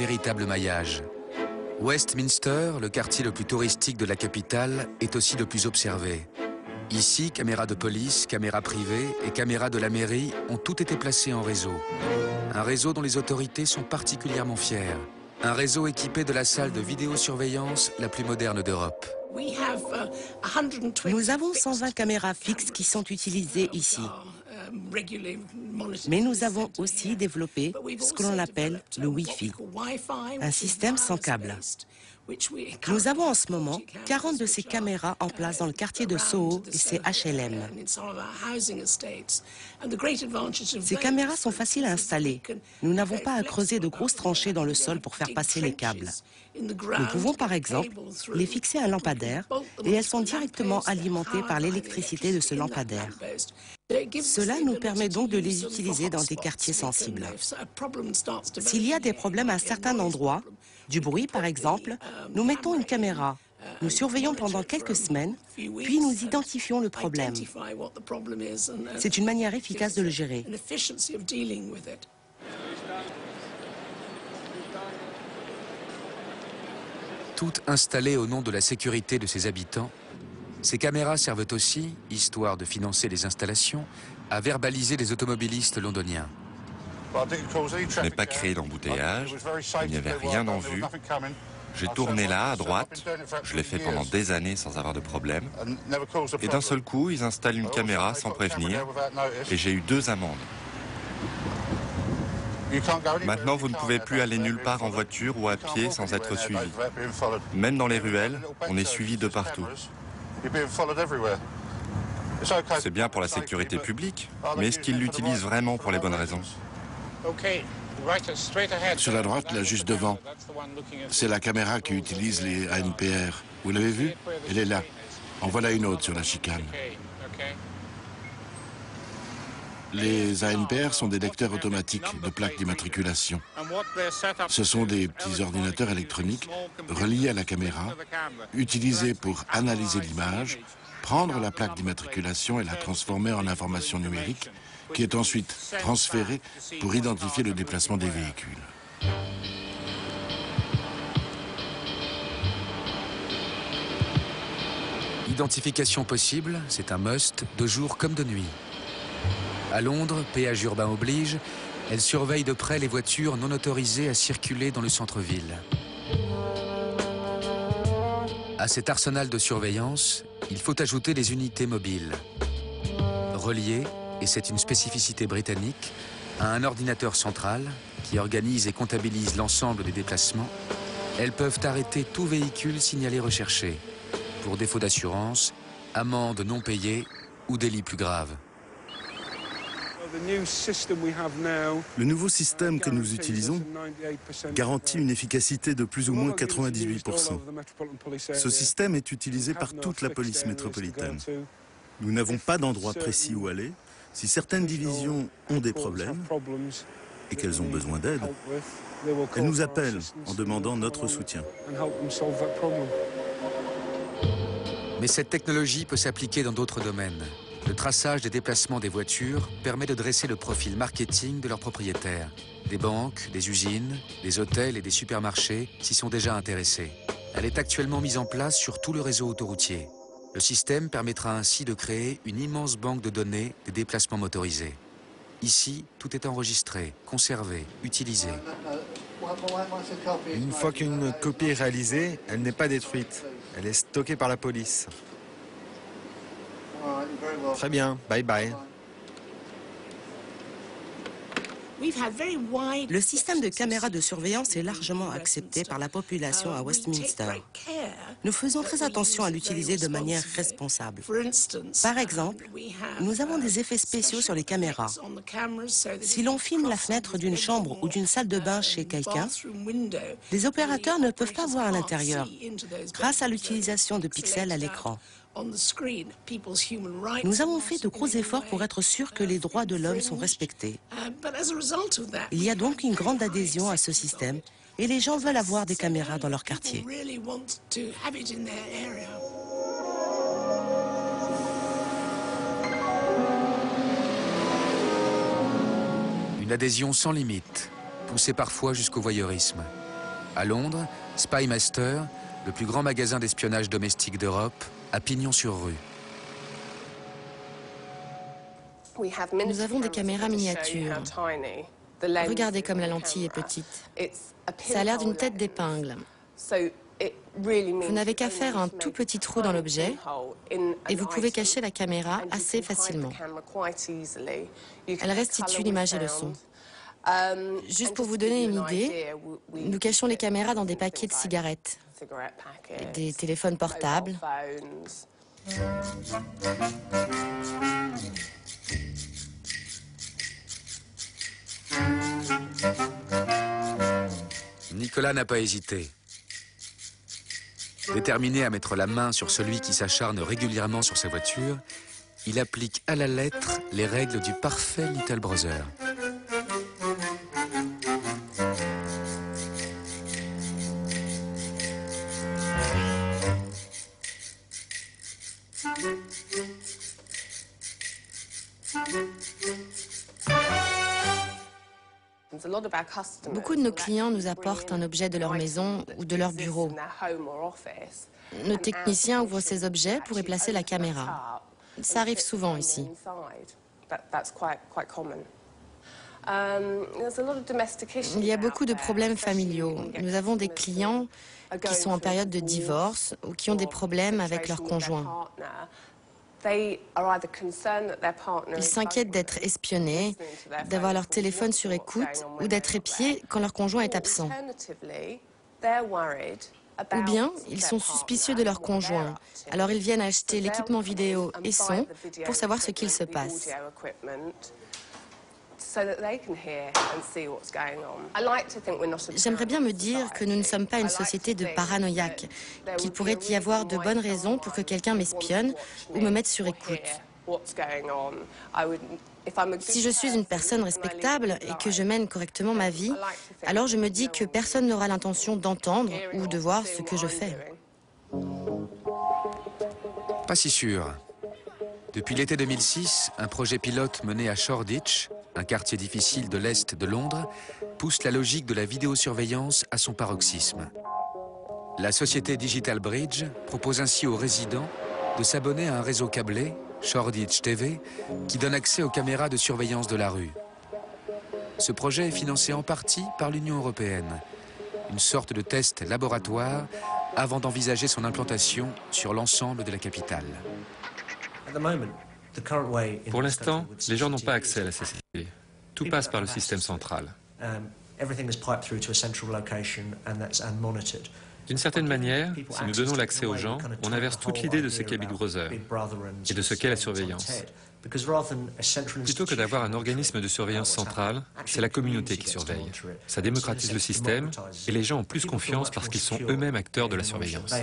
véritable maillage. Westminster, le quartier le plus touristique de la capitale, est aussi le plus observé. Ici, caméras de police, caméras privées et caméras de la mairie ont toutes été placées en réseau. Un réseau dont les autorités sont particulièrement fières. Un réseau équipé de la salle de vidéosurveillance la plus moderne d'Europe. Nous avons 120 caméras fixes qui sont utilisées ici. Mais nous avons aussi développé ce que l'on appelle le Wi-Fi, un système sans câble. Nous avons en ce moment 40 de ces caméras en place dans le quartier de Soho et ses HLM. Ces caméras sont faciles à installer. Nous n'avons pas à creuser de grosses tranchées dans le sol pour faire passer les câbles. Nous pouvons par exemple les fixer à un lampadaire et elles sont directement alimentées par l'électricité de ce lampadaire. Cela nous permet donc de les utiliser dans des quartiers sensibles. S'il y a des problèmes à un certain endroit, du bruit par exemple, nous mettons une caméra. Nous surveillons pendant quelques semaines, puis nous identifions le problème. C'est une manière efficace de le gérer. Toutes installées au nom de la sécurité de ses habitants, ces caméras servent aussi, histoire de financer les installations, à verbaliser les automobilistes londoniens. Je n'ai pas créé d'embouteillage, il n'y avait rien en vue. J'ai tourné là, à droite, je l'ai fait pendant des années sans avoir de problème. Et d'un seul coup, ils installent une caméra sans prévenir, et j'ai eu 2 amendes. Maintenant, vous ne pouvez plus aller nulle part en voiture ou à pied sans être suivi. Même dans les ruelles, on est suivi de partout. C'est bien pour la sécurité publique, mais est-ce qu'ils l'utilisent vraiment pour les bonnes raisons? Sur la droite, là, juste devant, c'est la caméra qui utilise les ANPR. Vous l'avez vue? Elle est là. En voilà une autre sur la chicane. Les ANPR sont des lecteurs automatiques de plaques d'immatriculation. Ce sont des petits ordinateurs électroniques reliés à la caméra, utilisés pour analyser l'image, prendre la plaque d'immatriculation et la transformer en information numérique, qui est ensuite transférée pour identifier le déplacement des véhicules. Identification possible, c'est un must, de jour comme de nuit. À Londres, péage urbain oblige, elle surveille de près les voitures non autorisées à circuler dans le centre-ville. À cet arsenal de surveillance, il faut ajouter les unités mobiles. Reliées, et c'est une spécificité britannique, à un ordinateur central qui organise et comptabilise l'ensemble des déplacements, elles peuvent arrêter tout véhicule signalé recherché, pour défaut d'assurance, amende non payée ou délit plus grave. Le nouveau système que nous utilisons garantit une efficacité de plus ou moins 98%. Ce système est utilisé par toute la police métropolitaine. Nous n'avons pas d'endroit précis où aller. Si certaines divisions ont des problèmes et qu'elles ont besoin d'aide, elles nous appellent en demandant notre soutien. Mais cette technologie peut s'appliquer dans d'autres domaines. Le traçage des déplacements des voitures permet de dresser le profil marketing de leurs propriétaires. Des banques, des usines, des hôtels et des supermarchés s'y sont déjà intéressés. Elle est actuellement mise en place sur tout le réseau autoroutier. Le système permettra ainsi de créer une immense banque de données des déplacements motorisés. Ici, tout est enregistré, conservé, utilisé. Une fois qu'une copie est réalisée, elle n'est pas détruite. Elle est stockée par la police. Très bien, bye bye. Le système de caméras de surveillance est largement accepté par la population à Westminster. Nous faisons très attention à l'utiliser de manière responsable. Par exemple, nous avons des effets spéciaux sur les caméras. Si l'on filme la fenêtre d'une chambre ou d'une salle de bain chez quelqu'un, les opérateurs ne peuvent pas voir à l'intérieur grâce à l'utilisation de pixels à l'écran. Nous avons fait de gros efforts pour être sûrs que les droits de l'homme sont respectés. Il y a donc une grande adhésion à ce système et les gens veulent avoir des caméras dans leur quartier. Une adhésion sans limite, poussée parfois jusqu'au voyeurisme. À Londres, Spymaster, le plus grand magasin d'espionnage domestique d'Europe, a pignon sur rue. Nous avons des caméras miniatures. Regardez comme la lentille est petite. Ça a l'air d'une tête d'épingle. Vous n'avez qu'à faire un tout petit trou dans l'objet et vous pouvez cacher la caméra assez facilement. Elle restitue l'image et le son. Juste pour vous donner une idée, nous cachons les caméras dans des paquets de cigarettes, des téléphones portables. Nicolas n'a pas hésité. Déterminé à mettre la main sur celui qui s'acharne régulièrement sur sa voiture, il applique à la lettre les règles du parfait Little Brother. Beaucoup de nos clients nous apportent un objet de leur maison ou de leur bureau. Nos techniciens ouvrent ces objets pour y placer la caméra. Ça arrive souvent ici. Il y a beaucoup de problèmes familiaux. Nous avon des clients qui sont en période de divorce ou qui ont des problèmes avec leur conjoint. Ils s'inquiètent d'être espionnés, d'avoir leur téléphone sur écoute ou d'être épiés quand leur conjoint est absent. Ou bien, ils sont suspicieux de leur conjoint. Alors ils viennent acheter l'équipement vidéo et son pour savoir ce qu'il se passe. J'aimerais bien me dire que nous ne sommes pas une société de paranoïaques, qu'il pourrait y avoir de bonnes raisons pour que quelqu'un m'espionne ou me mette sur écoute. Si je suis une personne respectable et que je mène correctement ma vie, alors je me dis que personne n'aura l'intention d'entendre ou de voir ce que je fais. Pas si sûr. Depuis l'été 2006, un projet pilote mené à Shoreditch, un quartier difficile de l'Est de Londres, pousse la logique de la vidéosurveillance à son paroxysme. La société Digital Bridge propose ainsi aux résidents de s'abonner à un réseau câblé, Shoreditch TV, qui donne accès aux caméras de surveillance de la rue. Ce projet est financé en partie par l'Union européenne, une sorte de test laboratoire avant d'envisager son implantation sur l'ensemble de la capitale. Pour l'instant, les gens n'ont pas accès à la CCTV. Tout passe par le système central. D'une certaine manière, si nous donnons l'accès aux gens, on inverse toute l'idée de ce qu'est Big Brother et de ce qu'est la surveillance. Plutôt que d'avoir un organisme de surveillance central, c'est la communauté qui surveille. Ça démocratise le système et les gens ont plus confiance parce qu'ils sont eux-mêmes acteurs de la surveillance.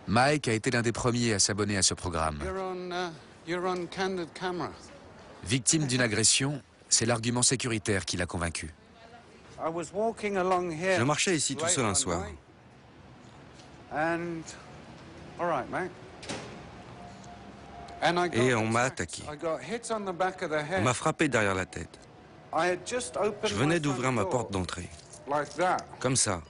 Mike a été l'un des premiers à s'abonner à ce programme. Victime d'une agression, c'est l'argument sécuritaire qui l'a convaincu. Je marchais ici tout seul un soir. Et on m'a attaqué. On m'a frappé derrière la tête. Je venais d'ouvrir ma porte d'entrée. Comme ça.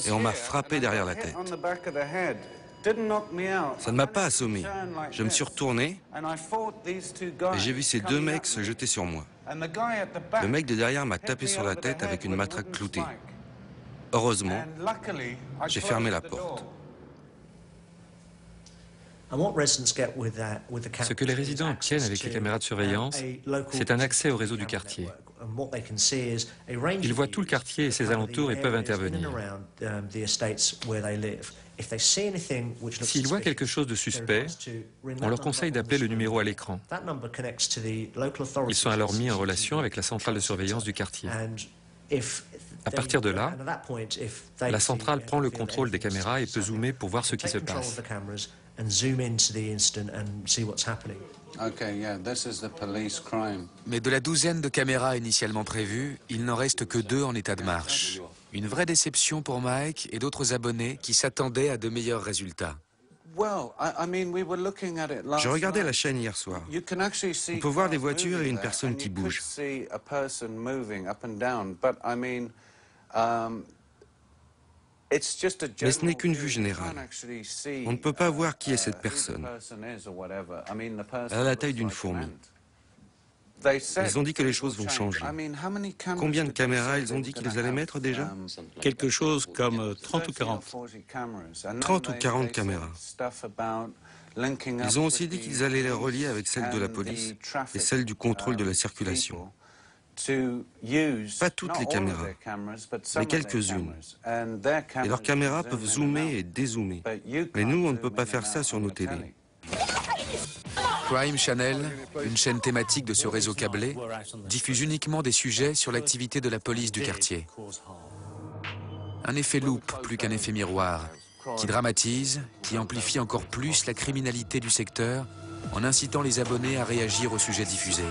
Et on m'a frappé derrière la tête. Ça ne m'a pas assommé. Je me suis retourné et j'ai vu ces deux mecs se jeter sur moi. Le mec de derrière m'a tapé sur la tête avec une matraque cloutée. Heureusement, j'ai fermé la porte. Ce que les résidents obtiennent avec les caméras de surveillance, c'est un accès au réseau du quartier. Ils voient tout le quartier et ses alentours et peuvent intervenir. S'ils voient quelque chose de suspect, on leur conseille d'appeler le numéro à l'écran. Ils sont alors mis en relation avec la centrale de surveillance du quartier. À partir de là, la centrale prend le contrôle des caméras et peut zoomer pour voir ce qui se passe. Mais de la douzaine de caméras initialement prévues, il n'en reste que 2 en état de marche. Une vraie déception pour Mike et d'autres abonnés qui s'attendaient à de meilleurs résultats. Je regardais la chaîne hier soir. On peut voir des voitures et une personne qui bouge. Mais ce n'est qu'une vue générale. On ne peut pas voir qui est cette personne. Elle a la taille d'une fourmi. Ils ont dit que les choses vont changer. Combien de caméras ils ont dit qu'ils allaient mettre déjà? Quelque chose comme 30 ou 40. 30 ou 40 caméras. Ils ont aussi dit qu'ils allaient les relier avec celles de la police et celles du contrôle de la circulation. Pas toutes les caméras, mais quelques-unes. Et leurs caméras peuvent zoomer et dézoomer. Mais nous, on ne peut pas faire ça sur nos télés. Crime Channel, une chaîne thématique de ce réseau câblé, diffuse uniquement des sujets sur l'activité de la police du quartier. Un effet loupe plus qu'un effet miroir, qui dramatise, qui amplifie encore plus la criminalité du secteur, en incitant les abonnés à réagir aux sujets diffusés.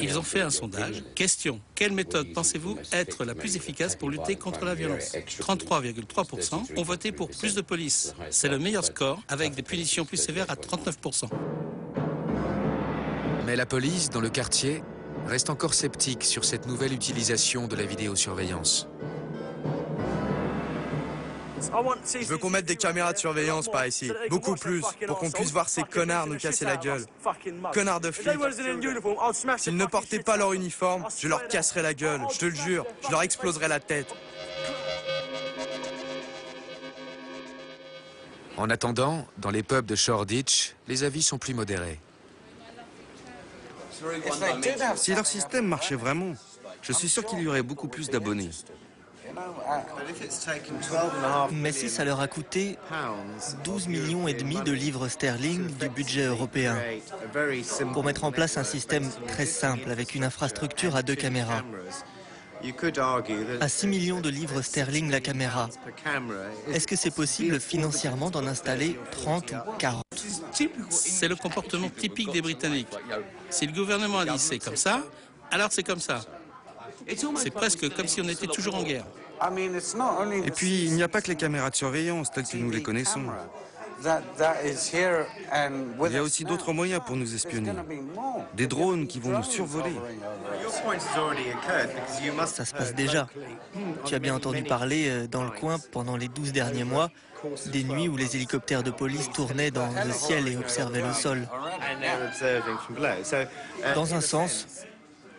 Ils ont fait un sondage. Question, quelle méthode pensez-vous être la plus efficace pour lutter contre la violence? 33,3% ont voté pour plus de police. C'est le meilleur score, avec des punitions plus sévères à 39%. Mais la police, dans le quartier, reste encore sceptique sur cette nouvelle utilisation de la vidéosurveillance. Je veux qu'on mette des caméras de surveillance par ici, beaucoup plus, pour qu'on puisse voir ces connards nous casser la gueule. Connards de flics. S'ils ne portaient pas leur uniforme, je leur casserais la gueule, je te le jure, je leur exploserais la tête. En attendant, dans les pubs de Shoreditch, les avis sont plus modérés. Si leur système marchait vraiment, je suis sûr qu'il y aurait beaucoup plus d'abonnés. Mais si ça leur a coûté 12,5 millions de livres sterling du budget européen pour mettre en place un système très simple avec une infrastructure à 2 caméras, à 6 millions de livres sterling la caméra, est-ce que c'est possible financièrement d'en installer 30 ou 40? C'est le comportement typique des Britanniques. Si le gouvernement a dit c'est comme ça, alors c'est comme ça. C'est presque comme si on était toujours en guerre. Et puis, il n'y a pas que les caméras de surveillance telles que nous les connaissons. Il y a aussi d'autres moyens pour nous espionner. Des drones qui vont nous survoler. Ça se passe déjà. Tu as bien entendu parler dans le coin pendant les 12 derniers mois des nuits où les hélicoptères de police tournaient dans le ciel et observaient le sol. Dans un sens,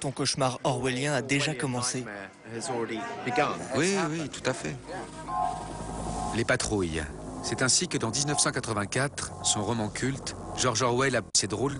ton cauchemar orwellien a déjà commencé. Oui, oui, tout à fait. Les patrouilles. C'est ainsi que dans 1984, son roman culte, George Orwell a ses drôles